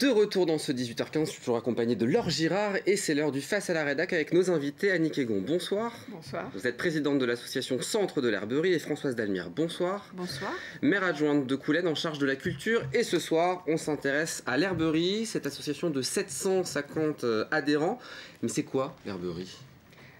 De retour dans ce 18h15, je suis toujours accompagné de Laure Girard et c'est l'heure du Face à la Rédac avec nos invités Annick Egon. Bonsoir. Bonsoir. Vous êtes présidente de l'association Centre de l'Herberie et Françoise Dalmire. Bonsoir. Bonsoir. Maire adjointe de Coulennes en charge de la culture et ce soir on s'intéresse à l'Herberie, cette association de 750 adhérents. Mais c'est quoi l'Herberie ?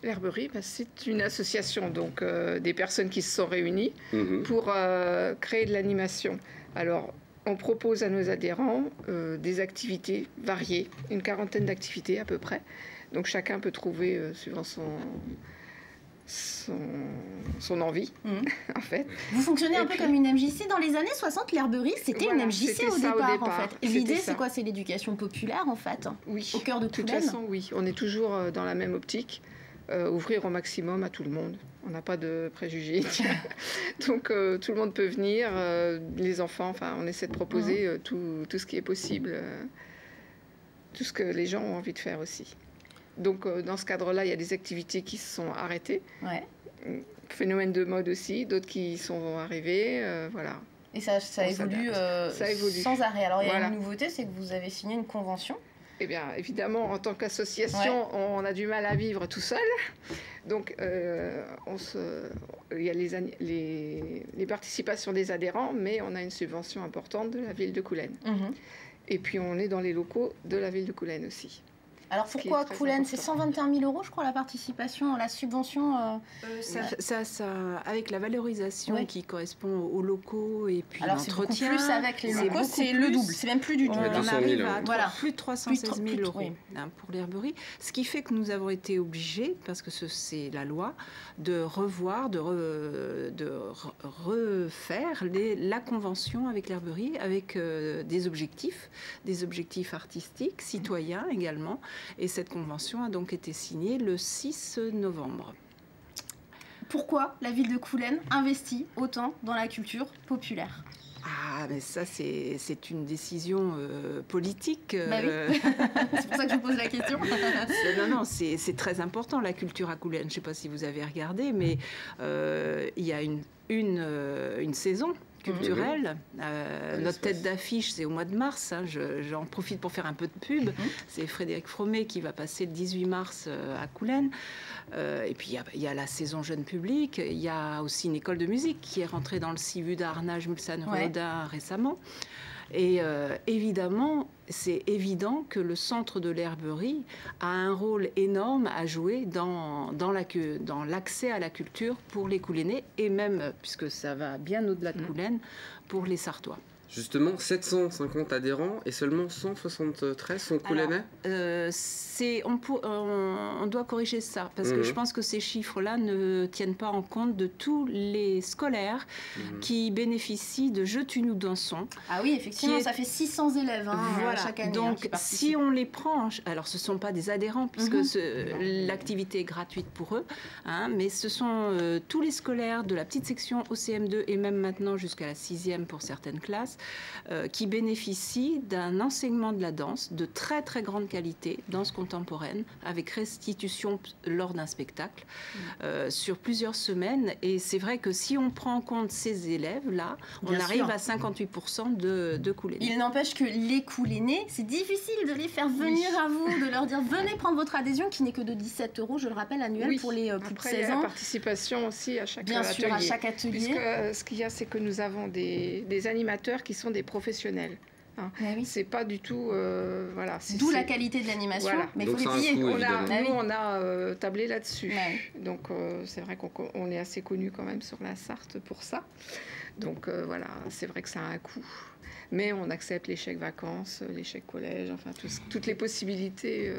L'Herberie, c'est une association donc des personnes qui se sont réunies pour créer de l'animation. Alors, on propose à nos adhérents des activités variées, une quarantaine d'activités à peu près. Donc chacun peut trouver suivant son envie, en fait. Vous fonctionnez un peu comme une MJC. Dans les années 60, l'Herberie, c'était voilà, une MJC au départ, en fait. Et l'idée, c'est ça. quoi? C'est l'éducation populaire, en fait. Oui. Au cœur de Coulennes. De toute façon, oui. On est toujours dans la même optique. Ouvrir au maximum à tout le monde. On n'a pas de préjugés. Donc tout le monde peut venir, les enfants, enfin on essaie de proposer tout ce qui est possible, tout ce que les gens ont envie de faire aussi. Donc dans ce cadre-là, il y a des activités qui se sont arrêtées. Ouais. Phénomène de mode aussi, d'autres qui sont arrivés, voilà. Et ça évolue, sans arrêt. Alors il y a une nouveauté, c'est que vous avez signé une convention. Eh bien, évidemment, en tant qu'association, on a du mal à vivre tout seul. Donc, il y a les participations des adhérents, mais on a une subvention importante de la ville de Coulennes. Et puis, on est dans les locaux de la ville de Coulennes aussi. Alors pourquoi Coulennes? C'est 121 000 €, je crois, la participation, la subvention Ça, avec la valorisation qui correspond aux locaux et puis l'entretien. Plus avec les locaux, c'est le double, c'est même plus du double. On arrive à plus de 316 000 € pour l'Herberie, ce qui fait que nous avons été obligés, parce que c'est la loi, de revoir, de refaire la convention avec l'Herberie, avec des objectifs artistiques, citoyens également. Et cette convention a donc été signée le 6 novembre. Pourquoi la ville de Coulennes investit autant dans la culture populaire ? Ah, mais ça, c'est une décision politique. Bah oui. C'est pour ça que je vous pose la question. Non, c'est très important, la culture à Coulennes. Je ne sais pas si vous avez regardé, mais il y a une saison culturelle. Notre tête d'affiche, c'est au mois de mars. J'en profite pour faire un peu de pub. C'est Frédéric Fromet qui va passer le 18 mars à Coulennes. Et puis, il y a la saison jeune public. Il y a aussi une école de musique qui est rentrée dans le CIVU d'Arnage Mulsanne-Rodin récemment. Et évidemment, c'est évident que le centre de l'Herberie a un rôle énorme à jouer dans l'accès à la culture pour les Coulennais et même, puisque ça va bien au-delà de Coulennes, pour les Sartois. Justement, 750 adhérents et seulement 173 sont Coulennais. On doit corriger ça, parce que je pense que ces chiffres-là ne tiennent pas en compte de tous les scolaires qui bénéficient de Je tu nous dansons. Ah oui, effectivement, ça fait 600 élèves chaque année. Donc, si on les prend, alors ce ne sont pas des adhérents, puisque l'activité est gratuite pour eux, mais ce sont tous les scolaires de la petite section au CM2 et même maintenant jusqu'à la 6e pour certaines classes, qui bénéficient d'un enseignement de la danse de très très grande qualité, danse contemporaine, avec restitution lors d'un spectacle, sur plusieurs semaines. Et c'est vrai que si on prend en compte ces élèves-là, on arrive à 58% de Coulennais. Il n'empêche que les Coulennais, c'est difficile de les faire venir à vous, de leur dire venez prendre votre adhésion, qui n'est que de 17 €, je le rappelle, annuel pour les plus de 16 ans. Après, il y a la participation aussi à chaque atelier. Bien sûr, à chaque atelier. Puisque ce qu'il y a, c'est que nous avons des animateurs qui sont des professionnels. C'est pas du tout... D'où la qualité de l'animation, mais il faut les payer. On a tablé là-dessus. Donc c'est vrai qu'on est assez connu quand même sur la Sarthe pour ça. Donc c'est vrai que ça a un coût. Mais on accepte les chèques vacances, les chèques collège, enfin toutes les possibilités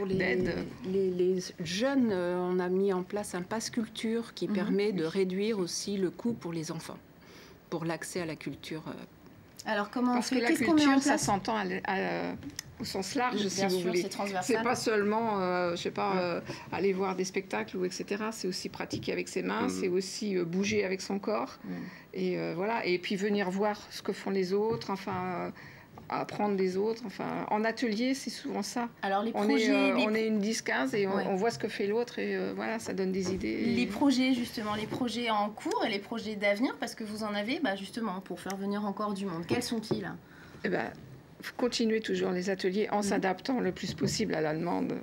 d'aide. Les jeunes, on a mis en place un pass culture qui permet de réduire aussi le coût pour les enfants, pour l'accès à la culture. Alors comment Parce que la culture, ça s'entend au sens large, si vous voulez. C'est pas seulement, aller voir des spectacles ou etc. C'est aussi pratiquer avec ses mains, c'est aussi bouger avec son corps. Et voilà. Et puis venir voir ce que font les autres, apprendre des autres. Enfin, en atelier, c'est souvent ça. Alors les projets, on est une 10-15 et on voit ce que fait l'autre et ça donne des idées. Les projets, justement, les projets en cours et les projets d'avenir, parce que vous en avez, justement, pour faire venir encore du monde. Quels sont-ils ? continuer toujours les ateliers en s'adaptant le plus possible à la demande.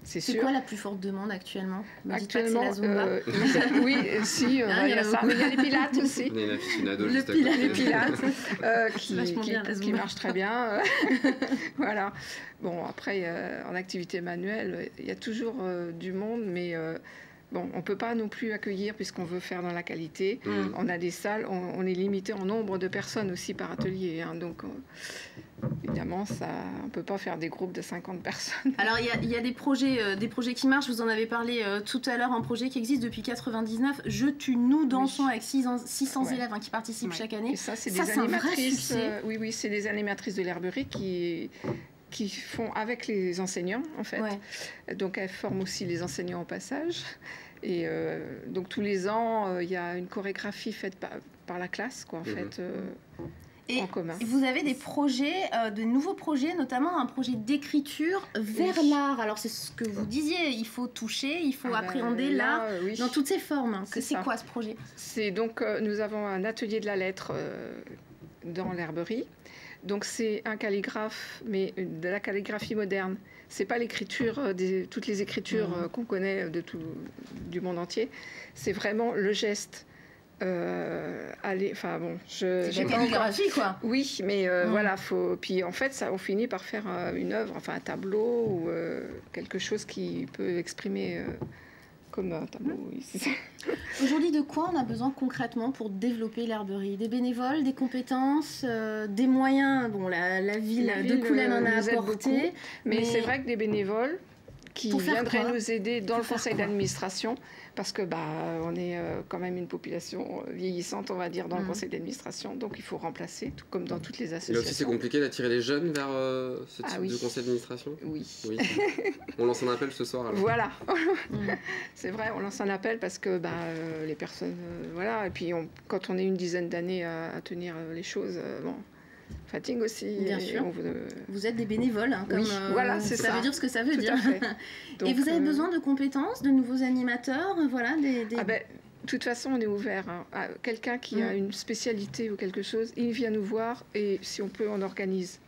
C'est sûr. C'est quoi la plus forte demande actuellement? Actuellement, pas que c'est la Zumba. oui, si, il y a ça. Mais il y a les pilates aussi. On est une aficionado Le juste à côté. Les pilates vachement bien, la qui Zumba. marchent très bien. Voilà. Bon, après, en activité manuelle, il y a toujours du monde, mais bon, on ne peut pas non plus accueillir puisqu'on veut faire dans la qualité. On a des salles, on est limité en nombre de personnes aussi par atelier. Hein, donc, évidemment, on ne peut pas faire des groupes de 50 personnes. Alors, il y a des projets qui marchent. Vous en avez parlé tout à l'heure, un projet qui existe depuis 99. Je tue, nous dansons avec 600 élèves qui participent chaque année. Et ça, c'est des un vrai animatrices. succès. Oui, c'est des animatrices de l'herberie qui font avec les enseignants, en fait. Ouais. Donc, elles forment aussi les enseignants au passage. Et donc, tous les ans, il y a une chorégraphie faite par la classe, quoi, en fait. En commun. Et vous avez des projets, de nouveaux projets, notamment un projet d'écriture vers l'art. Alors c'est ce que vous disiez, il faut toucher, il faut appréhender l'art dans toutes ses formes. C'est quoi ce projet? C'est donc, nous avons un atelier de la lettre dans l'herberie. Donc c'est un calligraphe, mais de la calligraphie moderne. C'est pas l'écriture, toutes les écritures qu'on connaît du monde entier. C'est vraiment le geste. Enfin bon, c'est la calligraphie, quoi. Oui, mais voilà, puis en fait, on finit par faire une œuvre, enfin un tableau ou quelque chose qui peut exprimer comme un tableau. Oui, c'est ça. Aujourd'hui, de quoi on a besoin concrètement pour développer l'herberie? Des bénévoles, des compétences, des moyens? Bon, la ville de Coulennes en a apporté, mais c'est vrai que des bénévoles qui viendraient nous aider dans le conseil d'administration, parce que on est quand même une population vieillissante, on va dire, dans le conseil d'administration, donc il faut remplacer, tout comme dans toutes les associations. Et là aussi, c'est compliqué d'attirer les jeunes vers ce type de conseil d'administration? Oui. On lance un appel ce soir, alors. Voilà. C'est vrai, on lance un appel parce que les personnes... voilà, et puis quand on est une dizaine d'années à tenir les choses, fatigue aussi. Bien sûr. Vous êtes des bénévoles, comme voilà, c'est ça veut dire ce que ça veut dire. Donc, et vous avez besoin de compétences, de nouveaux animateurs, voilà, de toute façon, on est ouvert. À quelqu'un qui a une spécialité ou quelque chose, il vient nous voir et si on peut, on organise.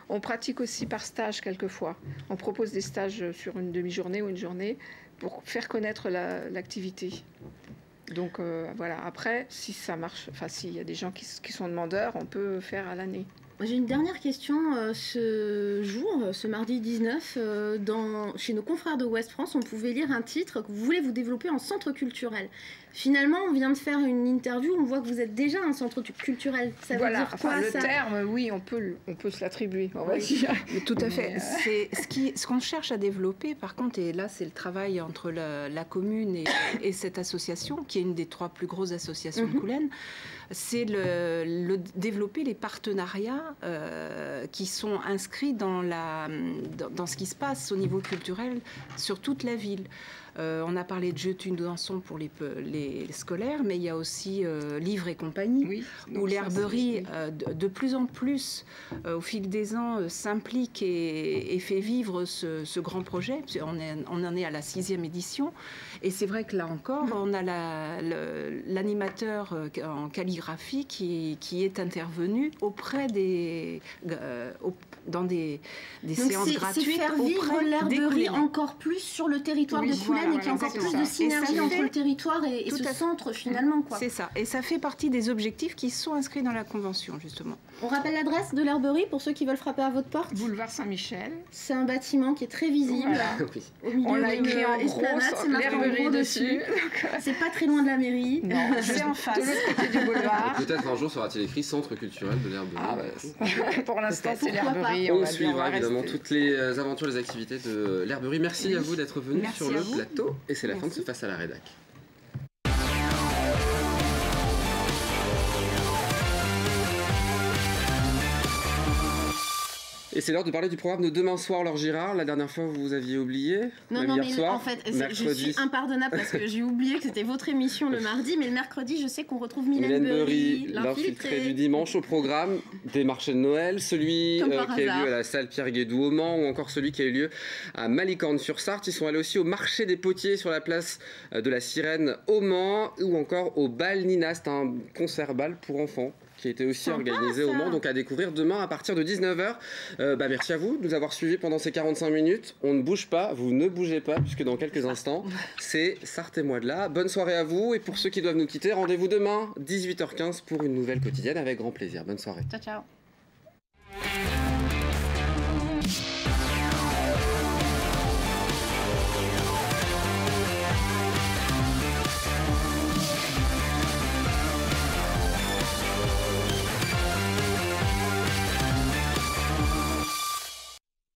On pratique aussi par stage quelquefois. On propose des stages sur une demi-journée ou une journée pour faire connaître l'activité. Donc voilà, après, si ça marche, enfin s'il y a des gens qui sont demandeurs, on peut faire à l'année. J'ai une dernière question. Ce mardi 19, chez nos confrères de Ouest France, on pouvait lire un titre que vous voulez vous développer en centre culturel. Finalement, on vient de faire une interview, on voit que vous êtes déjà un centre culturel. Ça veut dire quoi, le terme, oui, on peut se l'attribuer. Tout à fait. C'est ce qu'on cherche à développer, par contre, et là c'est le travail entre la commune et cette association, qui est une des 3 plus grosses associations de Coulennes, c'est développer les partenariats qui sont inscrits dans ce qui se passe au niveau culturel sur toute la ville. On a parlé de Je tue, nous dansons pour les scolaires, mais il y a aussi Livres et compagnie, où l'herberie, de plus en plus, au fil des ans, s'implique et fait vivre ce grand projet. On en est à la 6e édition. Et c'est vrai que là encore, on a l'animateur en calligraphie qui est intervenu auprès dans des séances gratuites. C'est faire vivre l'herberie encore plus sur le territoire de Coulennes et qu'il y a encore plus de synergie entre le territoire et ce centre finalement. C'est ça. Et ça fait partie des objectifs qui sont inscrits dans la Convention, justement. On rappelle l'adresse de l'herberie pour ceux qui veulent frapper à votre porte. Boulevard Saint-Michel. C'est un bâtiment qui est très visible. Au milieu on l'a écrit en gros, l'herberie dessus. C'est pas très loin de la mairie. Non, c'est en face. De l'autre côté du boulevard. Peut-être un jour sera-t-il écrit Centre culturel de l'herberie. Pour l'instant, c'est l'herberie. On suivra évidemment toutes les aventures, les activités de l'herberie. Merci à vous d'être venus sur le plateau. Et c'est la fin de ce Face à la Rédac. Et c'est l'heure de parler du programme de demain soir, Laure Girard. La dernière fois, vous aviez oublié. Non, mais en fait, je suis impardonnable parce que j'ai oublié que c'était votre émission le mardi. Mais le mercredi, je sais qu'on retrouve Mylène Burry, l'infiltré du dimanche au programme des marchés de Noël. Celui qui a eu lieu à la salle Pierre-Guédou au Mans ou encore celui qui a eu lieu à Malicorne-sur-Sarthe. Ils sont allés aussi au marché des potiers sur la place de la Sirène au Mans ou encore au bal Nina. C'est un concert bal pour enfants. qui a été aussi organisé au Mans, donc à découvrir demain à partir de 19h. Merci à vous de nous avoir suivis pendant ces 45 minutes. On ne bouge pas, vous ne bougez pas, puisque dans quelques instants, c'est Sortez-moi de là. Bonne soirée à vous, et pour ceux qui doivent nous quitter, rendez-vous demain, 18h15, pour une nouvelle quotidienne avec grand plaisir. Bonne soirée. Ciao, ciao.